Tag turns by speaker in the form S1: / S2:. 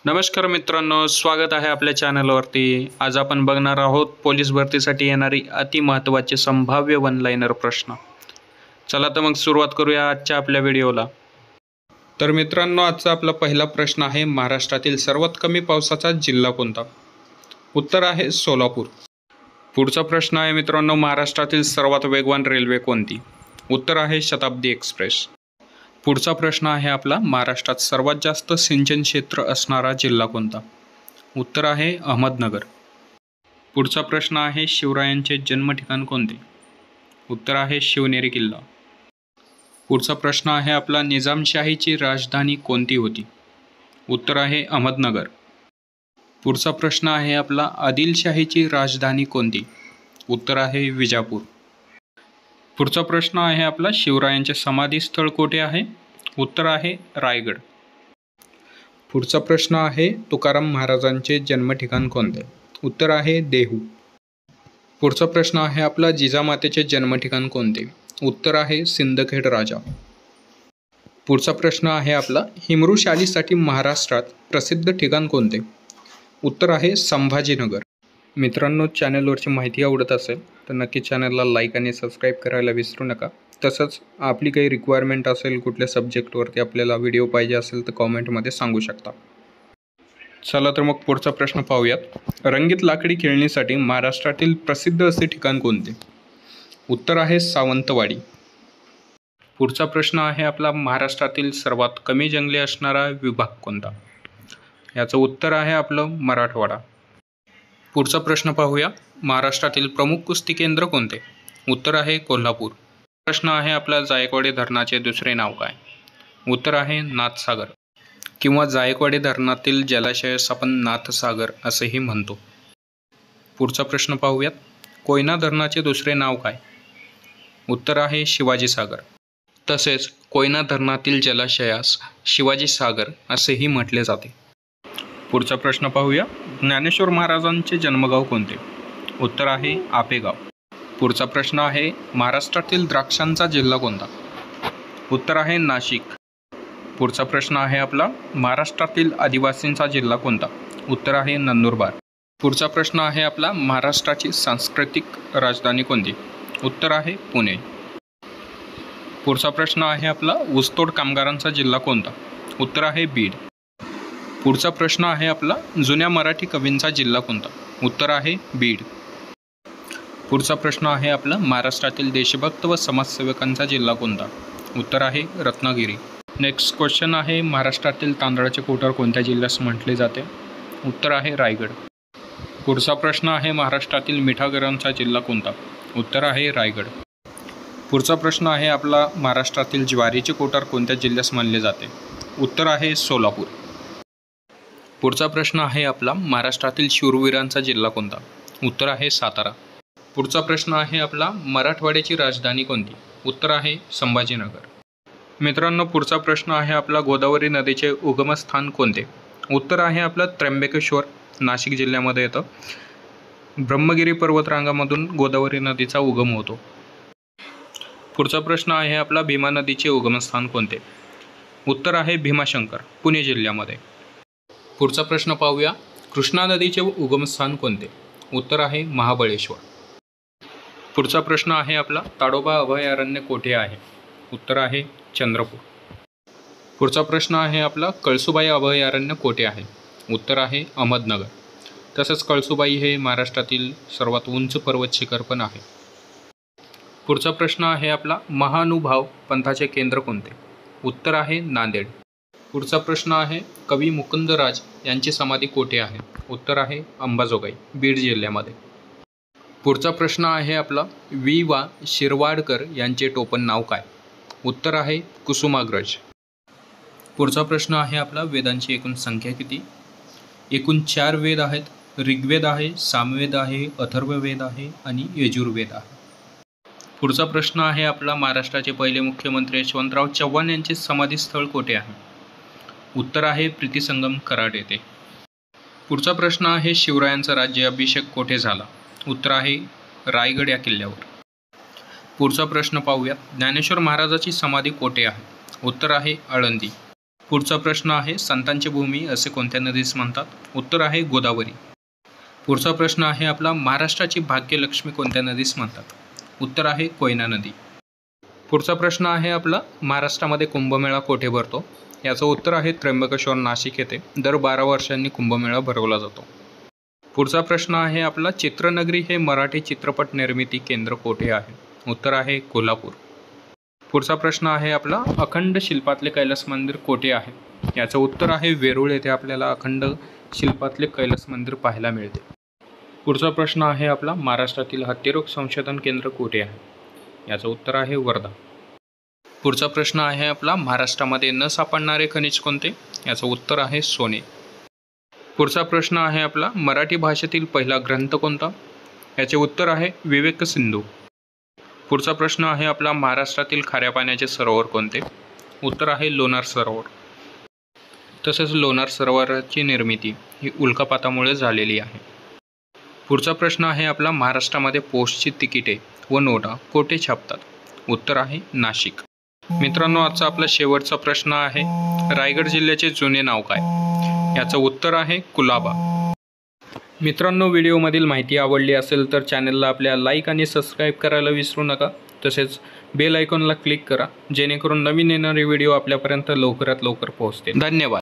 S1: नमस्कार मित्रांनो, स्वागत आहे आपल्या चॅनलवरती। आज आपण बघणार आहोत पोलीस भरतीसाठी येणारी अति महत्त्वाचे संभाव्य वन लाइनर प्रश्न। चला तर मग सुरुवात करूया आजच्या आपल्या व्हिडिओला। तर मित्रांनो, आजचा आपला पहिला प्रश्न आहे, महाराष्ट्रातील सर्वात कमी पावसाचा जिल्हा कोणता? उत्तर आहे सोलापूर। पुढचा प्रश्न आहे मित्रांनो, महाराष्ट्रातील सर्वात वेगवान रेल्वे कोणती? उत्तर आहे शताब्दी एक्सप्रेस। पुढचा प्रश्न आहे आपला, महाराष्ट्रात सर्वात जास्त सिंचन क्षेत्र असणारा जिल्हा कोणता? उत्तर आहे अहमदनगर। पुढचा प्रश्न आहे, शिवरायांचे जन्म ठिकाण कोणते? उत्तर आहे शिवनेरी किल्ला। पुढचा प्रश्न आहे आपला, निजामशाहीची राजधानी कोणती होती? उत्तर आहे अहमदनगर। पुढचा प्रश्न आहे आपला, आदिलशाहीची राजधानी कोणती? उत्तर आहे विजापूर। पुढचा प्रश्न आहे आपला, शिवरायांचे समाधीस्थळ कोठे आहे? उत्तर आहे रायगड। पुढचा प्रश्न आहे, तुकाराम महाराजांचे जन्म ठिकाण कोणते? उत्तर आहे देहू। पुढचा प्रश्न आहे आपला, जिजामातेचे जन्म ठिकाण कोणते? उत्तर आहे सिंदखेड राजा। पुढचा प्रश्न आहे आपला, हिमवृशालीसाठी महाराष्ट्रात प्रसिद्ध ठिकाण कोणते? उत्तर आहे संभाजीनगर। मित्रांनो, चॅनलवरची माहिती आवडत असेल तर नक्की चॅनलला लाईक आणि सबस्क्राईब करायला विसरू नका। तसंच आपली काही रिक्वायरमेंट असेल, कुठल्या सब्जेक्टवरती आपल्याला व्हिडिओ पाहिजे असेल तर कॉमेंटमध्ये सांगू शकता। चला तर मग पुढचा प्रश्न पाहूयात, रंगीत लाकडी खेळणीसाठी महाराष्ट्रातील प्रसिद्ध असे ठिकाण कोणते? उत्तर आहे सावंतवाडी। पुढचा प्रश्न आहे आपला, महाराष्ट्रातील सर्वात कमी जंगले असणारा विभाग कोणता? याचं उत्तर आहे आपलं मराठवाडा। पुढचा प्रश्न पाहूया, महाराष्ट्रातील प्रमुख कुस्ती केंद्र कोणते? उत्तर आहे कोल्हापूर। प्रश्न आहे आपला, जायकवाडी धरणाचे दुसरे नाव काय? उत्तर आहे नाथसागर किंवा जायकवाडी धरणातील जलाशयास आपण नाथसागर असेही म्हणतो। पुढचा प्रश्न पाहूयात, कोयना धरणाचे दुसरे नाव काय? उत्तर आहे शिवाजी सागर। तसेच कोयना धरणातील जलाशयास शिवाजी सागर असेही म्हटले जाते। पुढचा प्रश्न पाहूया, ज्ञानेश्वर महाराजांचे जन्मगाव कोणते? उत्तर आहे आपेगाव। पुढचा प्रश्न आहे, महाराष्ट्रातील द्राक्षांचा जिल्हा कोणता? उत्तर आहे नाशिक। पुढचा प्रश्न आहे आपला, महाराष्ट्रातील आदिवासींचा जिल्हा कोणता? उत्तर आहे नंदुरबार। पुढचा प्रश्न आहे आपला, महाराष्ट्राची सांस्कृतिक राजधानी कोणती? उत्तर आहे पुणे। पुढचा प्रश्न आहे आपला, ऊसतोड कामगारांचा जिल्हा कोणता? उत्तर आहे बीड। पुढचा प्रश्न आहे आपला, जुन्या मराठी कवींचा जिल्हा कोणता? उत्तर आहे बीड। पुढचा प्रश्न आहे आपला, महाराष्ट्रातील देशभक्त व समाजसेवकांचा जिल्हा कोणता? उत्तर आहे रत्नागिरी। नेक्स्ट क्वेश्चन आहे, महाराष्ट्रातील तांदळाचे कोठार कोणत्या जिल्ह्यास म्हटले जाते? उत्तर आहे रायगड। पुढचा प्रश्न आहे, महाराष्ट्रातील मिठागरांचा जिल्हा कोणता? उत्तर आहे रायगड। पुढचा प्रश्न आहे आपला, महाराष्ट्रातील ज्वारीचे कोठार कोणत्या जिल्ह्यास मानले जाते? उत्तर आहे सोलापूर। पुढचा प्रश्न आहे आपला, महाराष्ट्रातील शूरवीरांचा जिल्हा कोणता? उत्तर आहे सातारा। पुढचा प्रश्न आहे आपला, मराठवाड्याची राजधानी कोणती? उत्तर आहे संभाजीनगर। मित्रांनो, पुढचा प्रश्न आहे आपला, गोदावरी नदीचे उगमस्थान कोणते? उत्तर आहे आपलं त्र्यंबकेश्वर, नाशिक जिल्ह्यामध्ये येतं। ब्रह्मगिरी पर्वतरांगामधून गोदावरी नदीचा उगम होतो। पुढचा प्रश्न आहे आपला, भीमा नदीचे उगमस्थान कोणते? उत्तर आहे भीमाशंकर, पुणे जिल्ह्यामध्ये। पुढचा प्रश्न पाहूया, कृष्णा नदीचे उगमस्थान कोणते? उत्तर आहे महाबळेश्वर। पुढचा प्रश्न आहे आपला, ताडोबा अभयारण्य कोठे आहे? उत्तर आहे चंद्रपूर। पुढचा प्रश्न आहे आपला, कळसुबाई अभयारण्य कोठे आहे? उत्तर आहे अहमदनगर। तसंच कळसुबाई हे महाराष्ट्रातील सर्वात उंच पर्वत शिखर पण आहे। पुढचा प्रश्न आहे आपला, महानुभाव पंथाचे केंद्र कोणते? उत्तर आहे नांदेड। पुढचा प्रश्न आहे, कवी मुकुंदराज यांची समाधी कोठे आहे? उत्तर आहे अंबाजोगाई, बीड जिल्ह्यामध्ये। पुढचा प्रश्न आहे आपला, वि वा शिरवाडकर यांचे टोपण नाव काय? उत्तर आहे कुसुमाग्रज। पुढचा प्रश्न आहे आपला, वेदांची एकूण संख्या किती? एकूण 4 वेद आहेत। ऋग्वेद आहे, सामवेद आहे, अथर्ववेद आहे आणि यजुर्वेद आहे। पुढचा प्रश्न आहे आपला, महाराष्ट्राचे पहिले मुख्यमंत्री यशवंतराव चव्हाण यांचे समाधीस्थळ कोठे आहे? उत्तर आहे प्रीतिसंगम कराड येथे। पुढचा प्रश्न आहे, शिवरायांचा राज्याभिषेक कोठे झाला? उत्तर आहे रायगड या किल्ल्यावर। पुढचा प्रश्न पाहूया, ज्ञानेश्वर महाराजाची समाधी कोठे आहे? उत्तर आहे आळंदी। पुढचा प्रश्न आहे संतांची भूमी असे कोणत्या नदीस म्हणतात? उत्तर आहे गोदावरी. पुढचा प्रश्न आहे आपला महाराष्ट्राची भाग्यलक्ष्मी कोणत्या नदीस म्हणतात? उत्तर आहे कोयना नदी. पुढचा प्रश्न आहे आपला महाराष्ट्रामध्ये कुंभमेळा कोठे भरतो? याचं उत्तर आहे त्र्यंबकेश्वर नाशिक येथे दर 12 वर्षांनी कुंभमेळा भरवला जातो. पुढचा प्रश्न आहे आपला चित्रनगरी हे मराठी चित्रपट निर्मिती केंद्र कोठे आहे? उत्तर आहे कोल्हापूर. पुढचा प्रश्न आहे आपला अखंड शिल्पातले कैलास मंदिर कोठे आहे? याचं उत्तर आहे वेरूळ येथे आपल्याला अखंड शिल्पातले कैलास मंदिर पाहायला मिळते. पुढचा प्रश्न आहे आपला महाराष्ट्रातील हत्तीरोग संशोधन केंद्र कोठे आहे? याचं उत्तर आहे वर्धा. पुढचा प्रश्न आहे आपला महाराष्ट्रामध्ये न सापडणारे खनिज कोणते? याचं उत्तर आहे सोने. पुढचा प्रश्न आहे आपला मराठी भाषेतील पहिला ग्रंथ कोणता? याचे उत्तर आहे विवेक सिंधू. पुढचा प्रश्न आहे आपला महाराष्ट्रातील खाऱ्या पाण्याचे सरोवर कोणते? उत्तर आहे लोणार सरोवर. तसेच लोणार सरोवराची निर्मिती ही उल्कापातामुळे झालेली आहे. पुढचा प्रश्न आहे आपला महाराष्ट्रामध्ये पोस्टची तिकिटे व नोटा कोठे छापतात? उत्तर आहे नाशिक. मित्रांनो, आजचा आपला शेवटचा प्रश्न आहे रायगड जिल्ह्याचे जुने नाव काय? याचं उत्तर आहे कुलाबा. मित्रांनो, व्हिडिओमधील माहिती आवडली असेल तर चॅनलला आपल्या लाईक आणि सबस्क्राईब करायला विसरू नका. तसेच बेल आयकॉनला क्लिक करा जेणेकरून नवीन येणारे व्हिडिओ आपल्यापर्यंत लवकरात लवकर पोहोचतील. धन्यवाद.